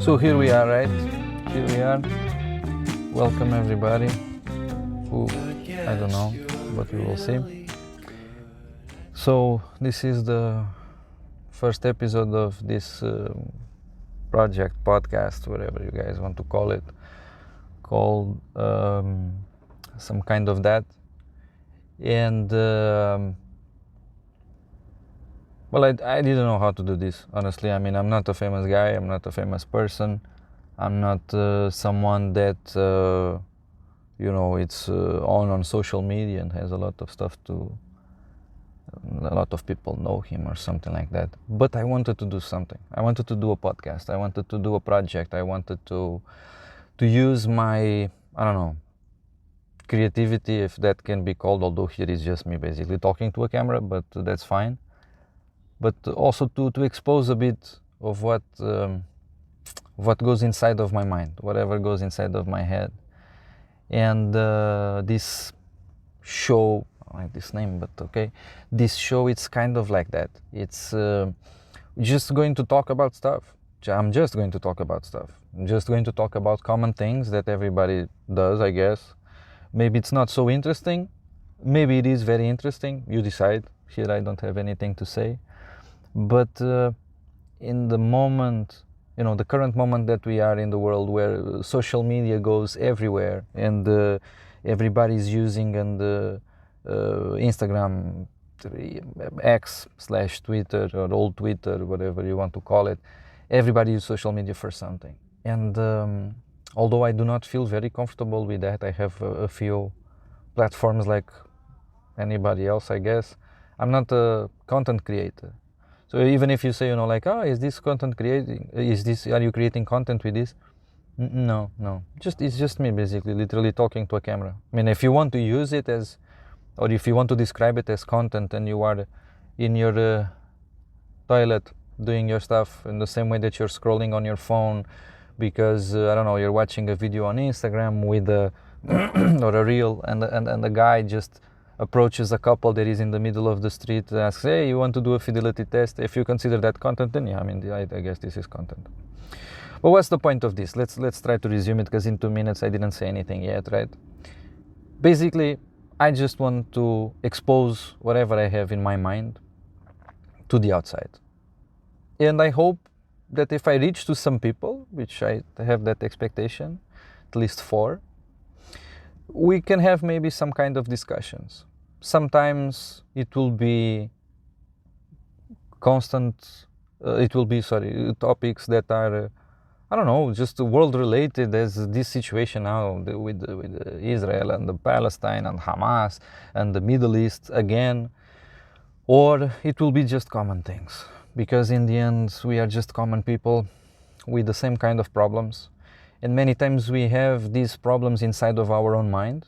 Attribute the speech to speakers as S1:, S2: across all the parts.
S1: So here we are, right? Here we are. Welcome everybody who, I don't know, but we will see. So this is the first episode of this project, podcast, whatever you guys want to call it, called some kind of that. And well, I didn't know how to do this, honestly. I mean, I'm not a famous guy, I'm not a famous person, I'm not someone that it's on social media and has a lot of stuff to, a lot of people know him or something like that. But I wanted to do something. I wanted to do a podcast. I wanted to do a project. I wanted to use my, I don't know, creativity, if that can be called, although here is just me basically talking to a camera, but that's fine. But also to expose a bit of what goes inside of my mind, whatever goes inside of my head. And this show, I like this name, but okay, this show, it's kind of like that. It's just going to talk about stuff. I'm just going to talk about stuff. I'm just going to talk about common things that everybody does, I guess. Maybe it's not so interesting, maybe it is very interesting, you decide. Here I don't have anything to say. But in the moment, the current moment that we are in the world, where social media goes everywhere and everybody's using, and Instagram, X/Twitter, or old Twitter, whatever you want to call it, everybody uses social media for something. And although I do not feel very comfortable with that, I have a few platforms like anybody else, I guess. I'm not a content creator. So even if you say, is this content creating? Are you creating content with this? No. It's just me basically, literally talking to a camera. I mean, if you want to use it as, or if you want to describe it as content, and you are in your toilet doing your stuff in the same way that you're scrolling on your phone because you're watching a video on Instagram with a or a reel, and the guy just approaches a couple that is in the middle of the street, asks, hey, you want to do a fidelity test? If you consider that content, then yeah, I guess this is content. But what's the point of this? Let's try to resume it, because in 2 minutes I didn't say anything yet, right? Basically, I just want to expose whatever I have in my mind to the outside. And I hope that if I reach to some people, which I have that expectation, at least 4, we can have maybe some kind of discussions. Sometimes it will be topics that are, just world related, as this situation now with Israel and the Palestine and Hamas and the Middle East again. Or it will be just common things, because in the end we are just common people with the same kind of problems. And many times we have these problems inside of our own mind,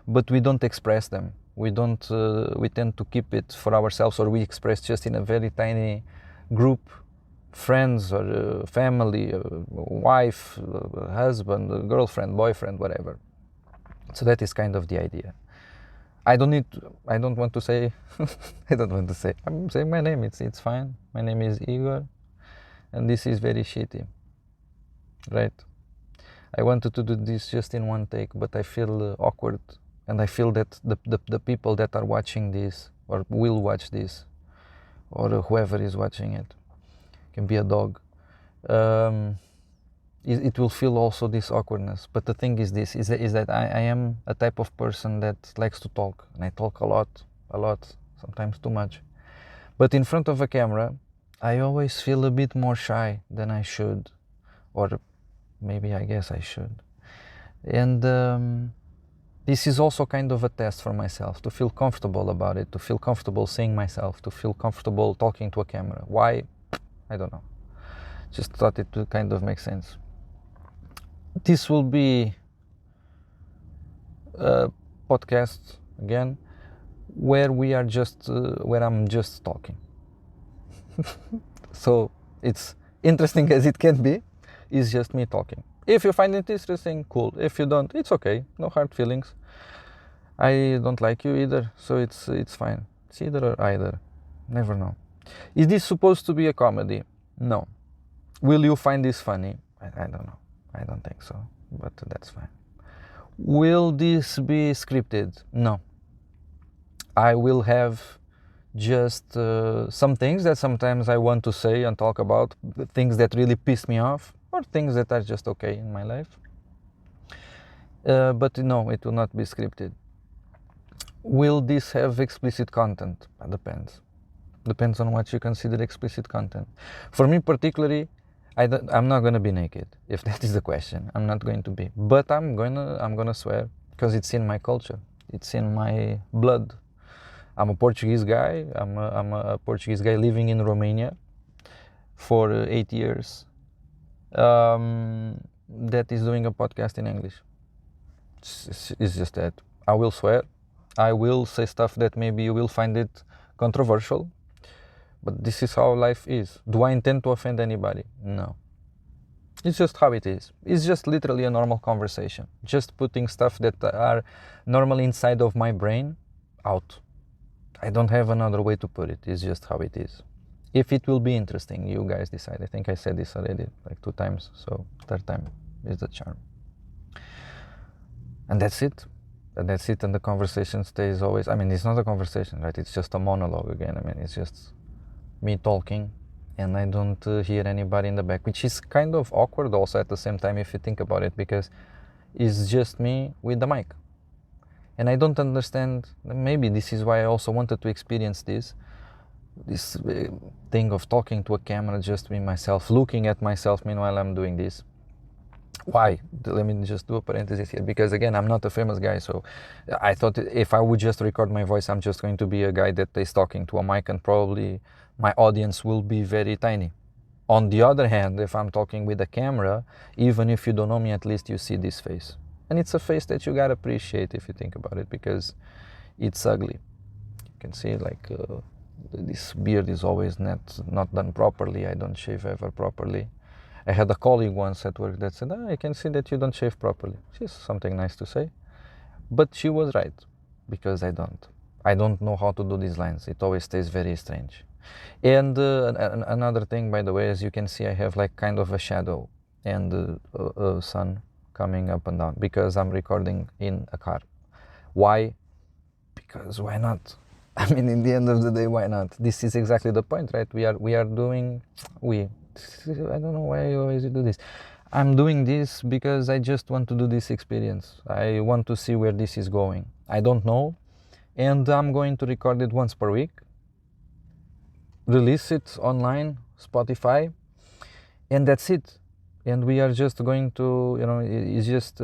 S1: but we don't express them. We tend to keep it for ourselves, or we express just in a very tiny group, friends or family, wife, husband, girlfriend, boyfriend, whatever. So that is kind of the idea. I don't want to say, I'm saying my name, it's fine. My name is Igor, and this is very shitty, right? I wanted to do this just in one take, but I feel awkward, and I feel that the people that are watching this, or will watch this, or whoever is watching it, can be a dog, it will feel also this awkwardness. But the thing is that I am a type of person that likes to talk, and I talk a lot, sometimes too much. But in front of a camera, I always feel a bit more shy than I should, or maybe I guess I should. And this is also kind of a test for myself, to feel comfortable about it, to feel comfortable seeing myself, to feel comfortable talking to a camera. Why? I don't know. Just thought it would kind of make sense. This will be a podcast again, where I'm just talking. So it's interesting as it can be. It's just me talking. If you find it interesting, cool. If you don't, it's okay. No hard feelings. I don't like you either, so it's fine. It's either or either. Never know. Is this supposed to be a comedy? No. Will you find this funny? I don't know. I don't think so, but that's fine. Will this be scripted? No. I will have just some things that sometimes I want to say and talk about, things that really piss me off, or things that are just okay in my life. But no, it will not be scripted. Will this have explicit content? Depends. Depends on what you consider explicit content. For me particularly, I'm not gonna be naked, if that is the question. I'm not going to be, but I'm gonna swear, because it's in my culture. It's in my blood. I'm a Portuguese guy. I'm a Portuguese guy living in Romania for 8 years. That is doing a podcast in English. It's just that. I will swear. I will say stuff that maybe you will find it controversial. But this is how life is. Do I intend to offend anybody? No. It's just how it is. It's just literally a normal conversation. Just putting stuff that are normally inside of my brain out. I don't have another way to put it. It's just how it is. If it will be interesting, you guys decide. I think I said this already like 2 times, so 3rd time is the charm. And that's it. And that's it, and the conversation stays always, I mean, it's not a conversation, right? It's just a monologue again. I mean, it's just me talking, and I don't hear anybody in the back, which is kind of awkward also at the same time if you think about it, because it's just me with the mic. And I don't understand, maybe this is why I also wanted to experience this thing of talking to a camera, just me, myself, looking at myself meanwhile I'm doing this. Why? Let me just do a parenthesis here, because again, I'm not a famous guy, so I thought if I would just record my voice, I'm just going to be a guy that is talking to a mic, and probably my audience will be very tiny. On the other hand, if I'm talking with a camera, even if you don't know me, at least you see this face. And it's a face that you gotta appreciate if you think about it, because it's ugly. You can see like this beard is always not done properly. I don't shave ever properly. I had a colleague once at work that said, I can see that you don't shave properly. She's something nice to say. But she was right, because I don't. I don't know how to do these lines. It always stays very strange. And another thing, by the way, as you can see, I have like kind of a shadow and a sun coming up and down, because I'm recording in a car. Why? Because why not? I mean, in the end of the day, why not? This is exactly the point, right? I don't know why I always do this. I'm doing this because I just want to do this experience. I want to see where this is going. I don't know. And I'm going to record it once per week, release it online, Spotify, and that's it. And we are just going to, it's just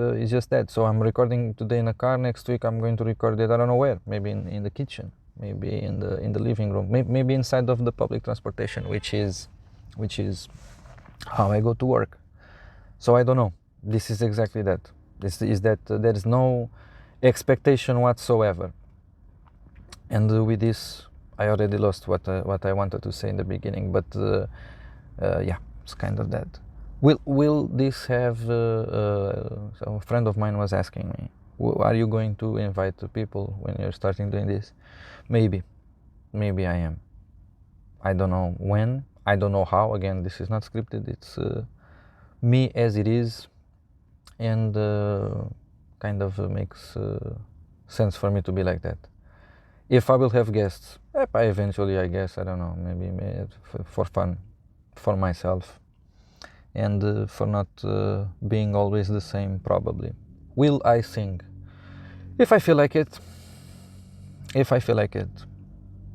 S1: that. So I'm recording today in a car. Next week I'm going to record it, I don't know where, maybe in the kitchen, maybe in the living room, maybe inside of the public transportation, which is how I go to work. So I don't know. This is exactly that. This is that there is no expectation whatsoever. And with this, I already lost what I wanted to say in the beginning. But yeah, it's kind of that. Will this have? So a friend of mine was asking me, are you going to invite people when you're starting doing this? Maybe I am. I don't know when. I don't know how. Again, this is not scripted. It's me as it is, and kind of makes sense for me to be like that. If I will have guests, eventually, I guess, I don't know, maybe for fun, for myself, and for not being always the same, probably. Will I sing? If I feel like it. If I feel like it.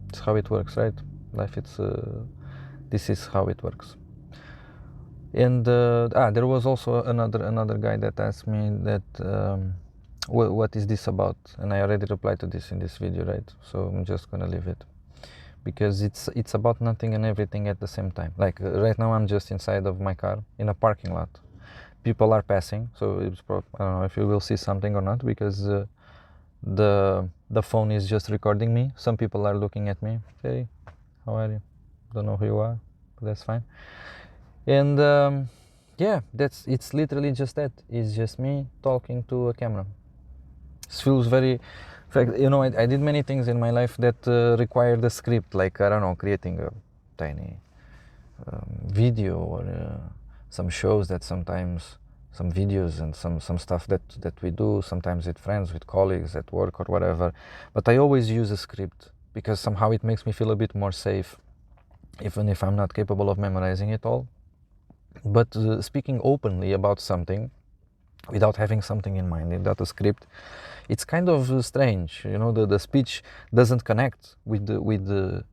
S1: It's how it works, right? Life, this is how it works. And there was also another guy that asked me that what is this about, and I already replied to this in this video, right? So I'm just gonna leave it, because it's about nothing and everything at the same time. Like right now I'm just inside of my car in a parking lot. People are passing, so I don't know if you will see something or not, because the phone is just recording me. Some people are looking at me. Hey, how are you? Don't know who you are, but that's fine. And yeah, it's literally just that. It's just me talking to a camera. It feels very, in fact, I did many things in my life that required a script, like, I don't know, creating a tiny video or some shows that sometimes, some videos and some stuff that we do, sometimes with friends, with colleagues at work or whatever. But I always use a script because somehow it makes me feel a bit more safe, even if I'm not capable of memorizing it all. But speaking openly about something without having something in mind, without a script, it's kind of strange. You know, the speech doesn't connect with a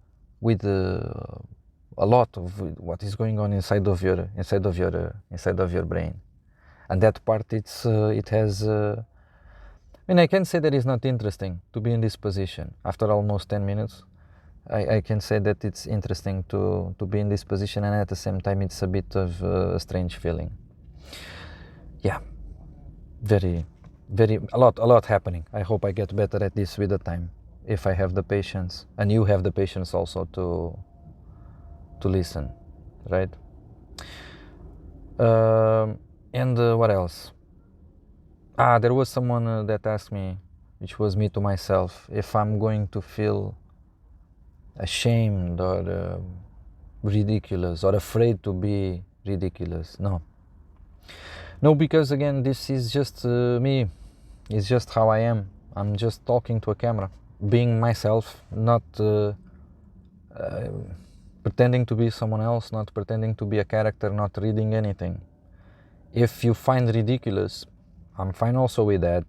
S1: lot of what is going on inside of your brain. And that part, it has. I mean, I can say that it's not interesting to be in this position after almost 10 minutes. I can say that it's interesting to be in this position, and at the same time it's a bit of a strange feeling. Yeah, a lot happening. I hope I get better at this with the time, if I have the patience, and you have the patience also to listen, right? And what else? There was someone that asked me, which was me to myself, if I'm going to feel ashamed or ridiculous or afraid to be ridiculous. No, because again, this is just me. It's just how I am. I'm just talking to a camera, being myself, not pretending to be someone else, not pretending to be a character, not reading anything. If you find ridiculous, I'm fine also with that.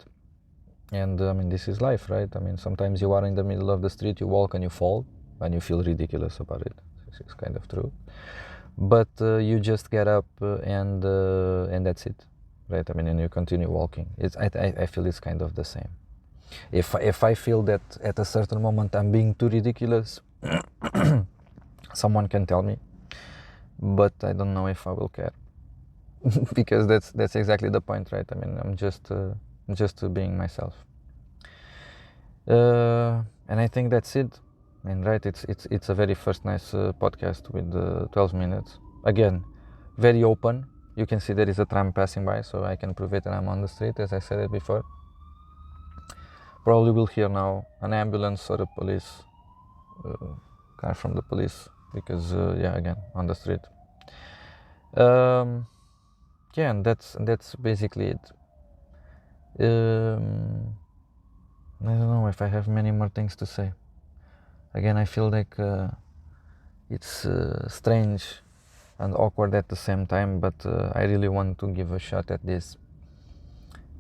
S1: And I mean, this is life, right? I mean, sometimes you are in the middle of the street, you walk and you fall, and you feel ridiculous about it. This is kind of true. But you just get up and that's it, right? I mean, and you continue walking. I feel it's kind of the same. If I feel that at a certain moment I'm being too ridiculous, someone can tell me, but I don't know if I will care. Because that's exactly the point, right? I mean, I'm just being myself, and I think that's it. I mean, right? It's a very first nice podcast with 12 minutes. Again, very open. You can see there is a tram passing by, so I can prove it, and I'm on the street, as I said it before. Probably will hear now an ambulance or a police car from the police, because yeah, again, on the street. Yeah, and that's basically it. I don't know if I have many more things to say. Again, I feel like it's strange and awkward at the same time, but I really want to give a shot at this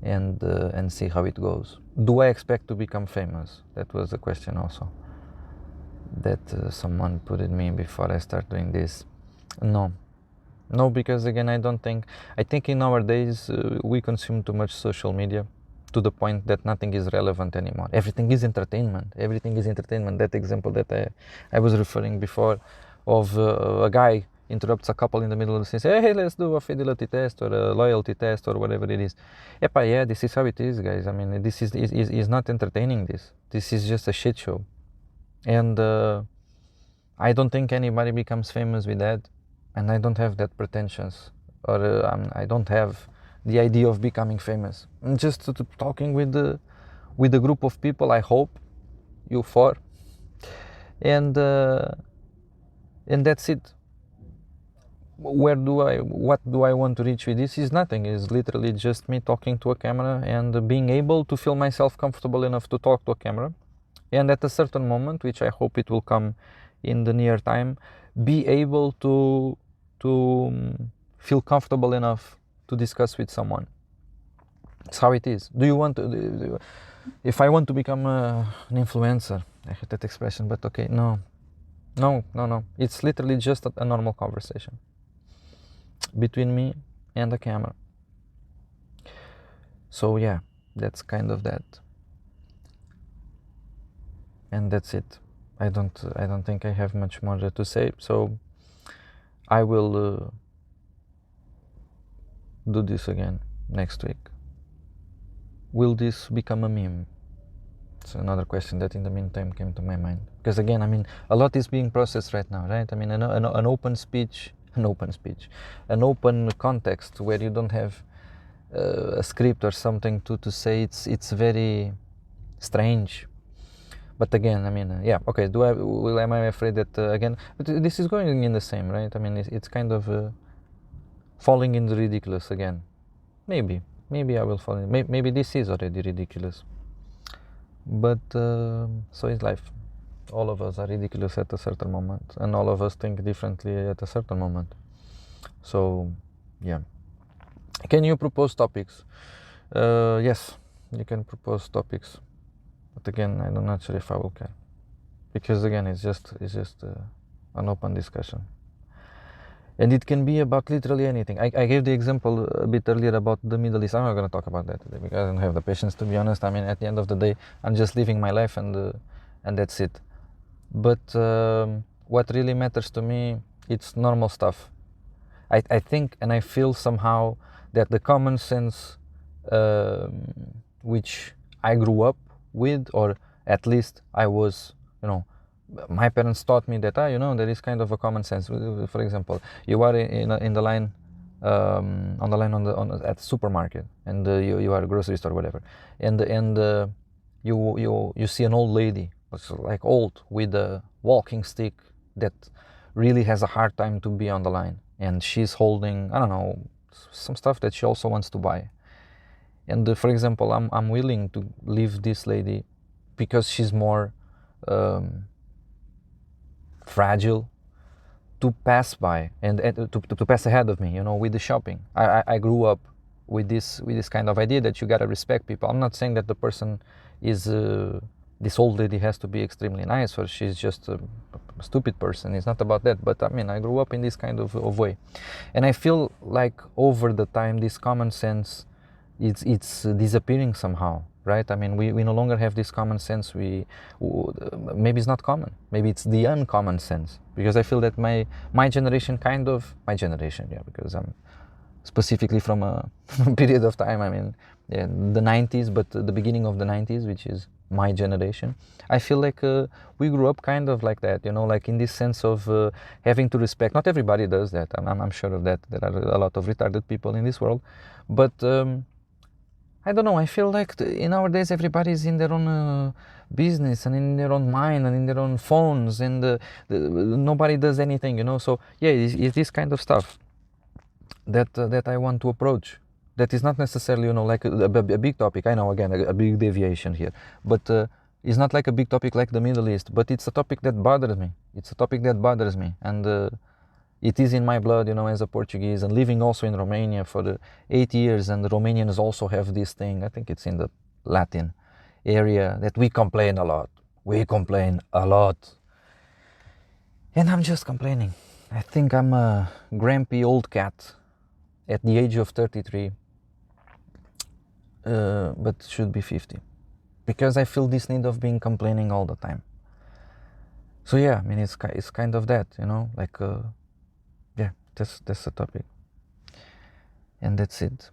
S1: and see how it goes. Do I expect to become famous? That was the question also that someone put at me before I start doing this. No, because again, I think in our days we consume too much social media to the point that nothing is relevant anymore. Everything is entertainment. That example that I was referring before of a guy interrupts a couple in the middle of the scene, say, hey, let's do a fidelity test or a loyalty test or whatever it is. Yeah, this is how it is, guys. I mean, this is not entertaining. This is just a shit show. And I don't think anybody becomes famous with that. And I don't have that pretensions, or I don't have the idea of becoming famous. I'm just talking with a group of people. I hope you for, and that's it. What do I want to reach with this? Is nothing. It's literally just me talking to a camera and being able to feel myself comfortable enough to talk to a camera, and at a certain moment, which I hope it will come in the near time, be able to feel comfortable enough to discuss with someone. It's how it is. Do you want to, if I want to become an influencer, I hate that expression, but okay, no. It's literally just a normal conversation between me and the camera. So yeah, that's kind of that. And that's it. I don't think I have much more to say, so I will do this again next week. Will this become a meme? It's another question that in the meantime came to my mind. Because again, I mean, a lot is being processed right now, right? I mean, an open context where you don't have a script or something to say, it's very strange. But again, I mean, yeah, okay, am I afraid that, again, but this is going in the same, right? I mean, it's kind of, falling in the ridiculous again. Maybe I will fall in. Maybe this is already ridiculous. But so is life. All of us are ridiculous at a certain moment, and all of us think differently at a certain moment. So, yeah. Can you propose topics? Yes, you can propose topics. But again, I'm not sure if I will care, because again, it's just an open discussion. And it can be about literally anything. I gave the example a bit earlier about the Middle East. I'm not going to talk about that today because I don't have the patience, to be honest. I mean, at the end of the day, I'm just living my life and that's it. But what really matters to me, it's normal stuff. I think and I feel somehow that the common sense which I grew up with, or at least I was, my parents taught me that, there is kind of a common sense. For example, you are in the line, on the line at the supermarket, and you are a grocery store, whatever, and you see an old lady, like old, with a walking stick that really has a hard time to be on the line, and she's holding, I don't know, some stuff that she also wants to buy. And for example, I'm willing to leave this lady because she's more fragile to pass by and to pass ahead of me, with the shopping. I grew up with this kind of idea that you gotta respect people. I'm not saying that the person is this old lady has to be extremely nice or she's just a stupid person. It's not about that, but I mean, I grew up in this kind of way, and I feel like over the time this common sense it's disappearing somehow, right? I mean, we no longer have this common sense. Maybe it's not common, maybe it's the uncommon sense, because I feel that my generation, because I'm specifically from a period of time, I mean, the 90s, but the beginning of the 90s, which is my generation. I feel like we grew up kind of like that, like in this sense of having to respect. Not everybody does that, I'm sure of that. There are a lot of retarded people in this world, but I don't know, I feel like in our days everybody's in their own business and in their own mind and in their own phones, and nobody does anything, so yeah, it's this kind of stuff that I want to approach. That is not necessarily, like a big topic. I know, again, a big deviation here, but it's not like a big topic like the Middle East, but it's a topic that bothers me. And it is in my blood, as a Portuguese, and living also in Romania for the 8 years, and the Romanians also have this thing, I think it's in the Latin area, that we complain a lot. And I'm just complaining. I think I'm a grumpy old cat at the age of 33, but should be 50, because I feel this need of being complaining all the time. So yeah, I mean, it's kind of that, like yeah, that's the topic, and that's it.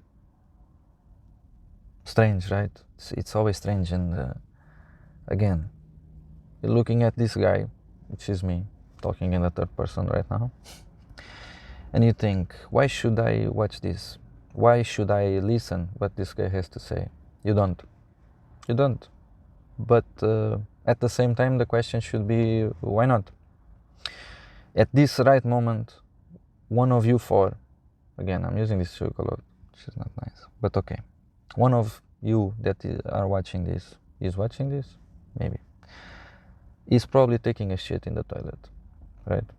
S1: Strange, right? It's always strange. And again, you're looking at this guy, which is me, talking in the third person right now, and you think, why should I watch this? Why should I listen what this guy has to say? You don't. But at the same time, the question should be, why not? At this right moment, one of you four, again, I'm using this joke a lot, which is not nice, but okay. One of you that are watching this, maybe, is probably taking a shit in the toilet, right?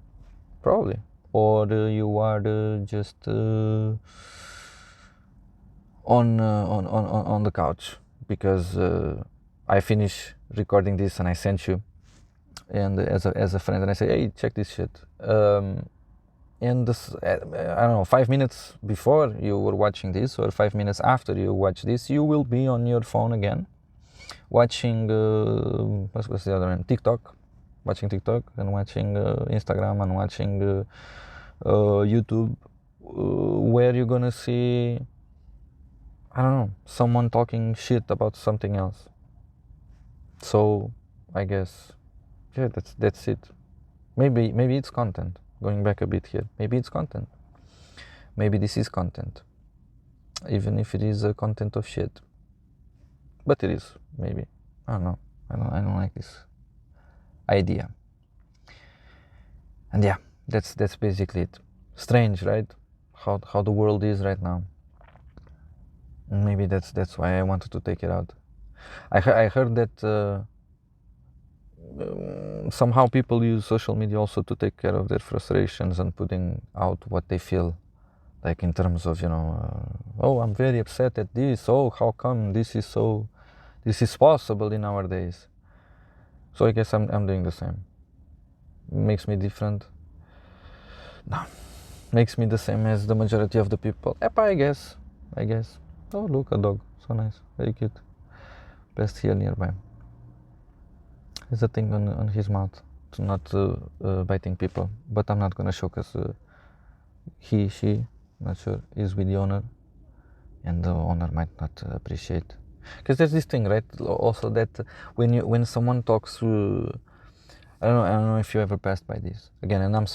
S1: Probably. Or you are just on the couch, because I finish recording this and I sent you, and as a friend, and I say, hey, check this shit. And this, I don't know, 5 minutes before you were watching this, or 5 minutes after you watch this, you will be on your phone again, watching what's the other one? Watching TikTok, and watching Instagram, and watching YouTube, where you're gonna see, I don't know, someone talking shit about something else. So I guess, yeah, that's it. Maybe it's content. Going back a bit here, maybe it's content. Maybe this is content, even if it is a content of shit. But it is, maybe. I don't know. I don't like this idea. And yeah, that's basically it. Strange, right? how the world is right now. Maybe that's why I wanted to take it out. I heard that somehow people use social media also to take care of their frustrations and putting out what they feel, like in terms of, you know, oh, I'm very upset at this, oh, how come this is possible in our days. So I guess I'm doing the same. Makes me different? No, makes me the same as the majority of the people. I guess. Oh, look, a dog, so nice, very cute, best here nearby. There's a thing on his mouth to not biting people, but I'm not gonna show because she, not sure, is with the owner, and the owner might not appreciate. Because there's this thing, right? Also that when someone talks through, I don't know if you ever passed by this again, and I'm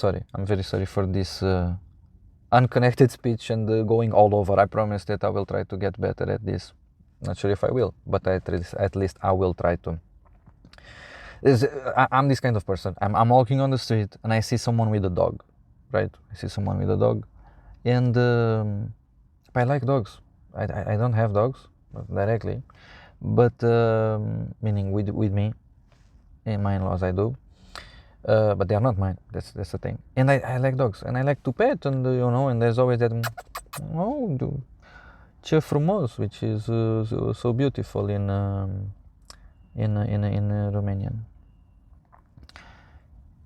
S1: very sorry for this unconnected speech and going all over. I promise that I will try to get better at this. Not sure if I will, but at least I will try to. I'm this kind of person. I'm walking on the street and I see someone with a dog, right? I see someone with a dog, and I like dogs. I don't have dogs directly, but meaning with me and my in-laws I do, but they are not mine. That's the thing. And I like dogs and I like to pet, and you know, and there's always that ce frumos, which is so beautiful in Romanian.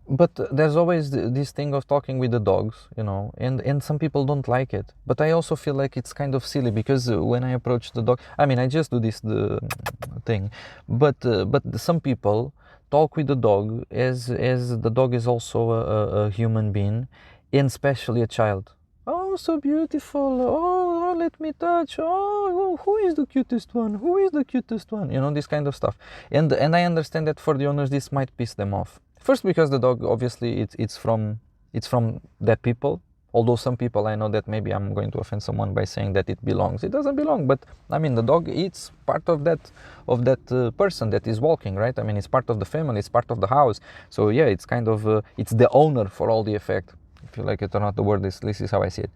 S1: But there's always this thing of talking with the dogs, you know, and some people don't like it. But I also feel like it's kind of silly, because when I approach the dog, I mean, I just do this thing, but some people talk with the dog as the dog is also a human being, and especially a child. Oh, so beautiful. Oh, let me touch. Oh, who is the cutest one? Who is the cutest one? You know, this kind of stuff. And I understand that for the owners this might piss them off. First, because the dog, obviously, it's from that people. Although some people, I know that maybe I'm going to offend someone by saying that it belongs. It doesn't belong, but I mean, the dog, it's part of that person that is walking, right? I mean, it's part of the family, it's part of the house. So yeah, it's kind of it's the owner for all the effect. If you like it or not, the word is, this is how I see it.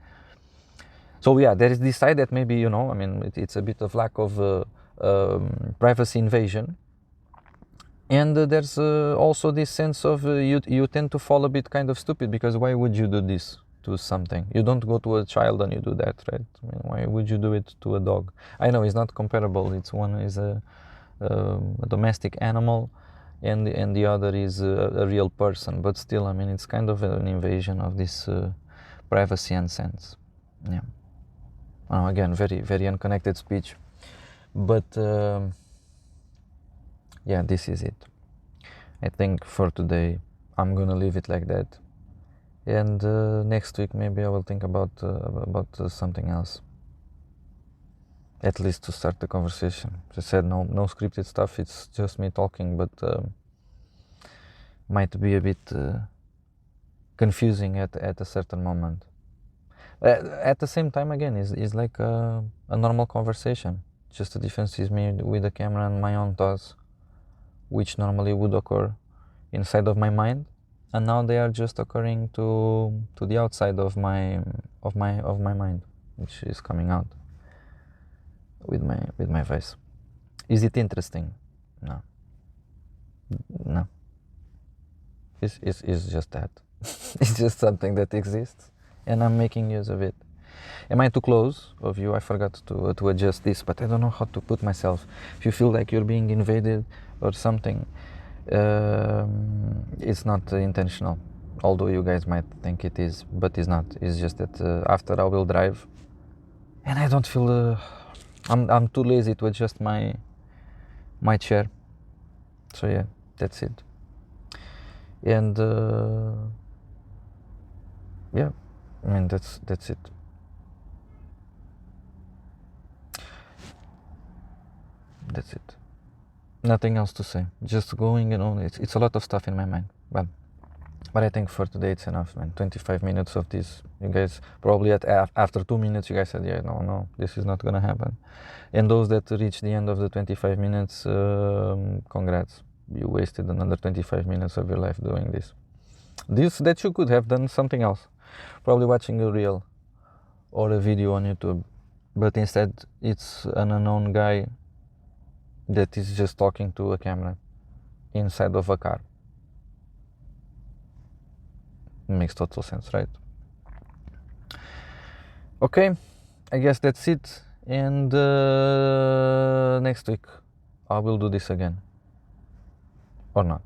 S1: So yeah, there is this side that maybe, you know, I mean, it's a bit of lack of privacy invasion. And there's also this sense of you tend to fall a bit kind of stupid, because why would you do this to something? You don't go to a child and you do that, right? I mean, why would you do it to a dog? I know it's not comparable. It's one is a domestic animal, and the other is a real person. But still, I mean, it's kind of an invasion of this privacy and sense. Yeah. Again, very very unconnected speech, but. Yeah, this is it. I think for today I'm gonna leave it like that, and next week maybe I will think about something else. At least to start the conversation. As I said, no scripted stuff. It's just me talking, but might be a bit confusing at a certain moment. At the same time, again, is like a normal conversation. Just the difference is me with the camera and my own thoughts, which normally would occur inside of my mind, and now they are just occurring to the outside of my mind, which is coming out with my voice. Is it interesting? No. It's just that. It's just something that exists, and I'm making use of it. Am I too close of you? I forgot to adjust this, but I don't know how to put myself. If you feel like you're being invaded or something, it's not intentional, although you guys might think it is, but it's not. It's just that after I will drive, and I don't feel I'm too lazy to adjust my chair. So yeah, that's it. And yeah, I mean, that's it. That's it. Nothing else to say. Just going, you know, it's a lot of stuff in my mind. Well, but I think for today it's enough, man. 25 minutes of this. You guys probably after 2 minutes, you guys said, yeah, no, this is not gonna happen. And those that reached the end of the 25 minutes, congrats. You wasted another 25 minutes of your life doing this. That you could have done something else. Probably watching a reel or a video on YouTube, but instead it's an unknown guy that is just talking to a camera inside of a car. Makes total sense, right? Okay, I guess that's it, and next week I will do this again, or not.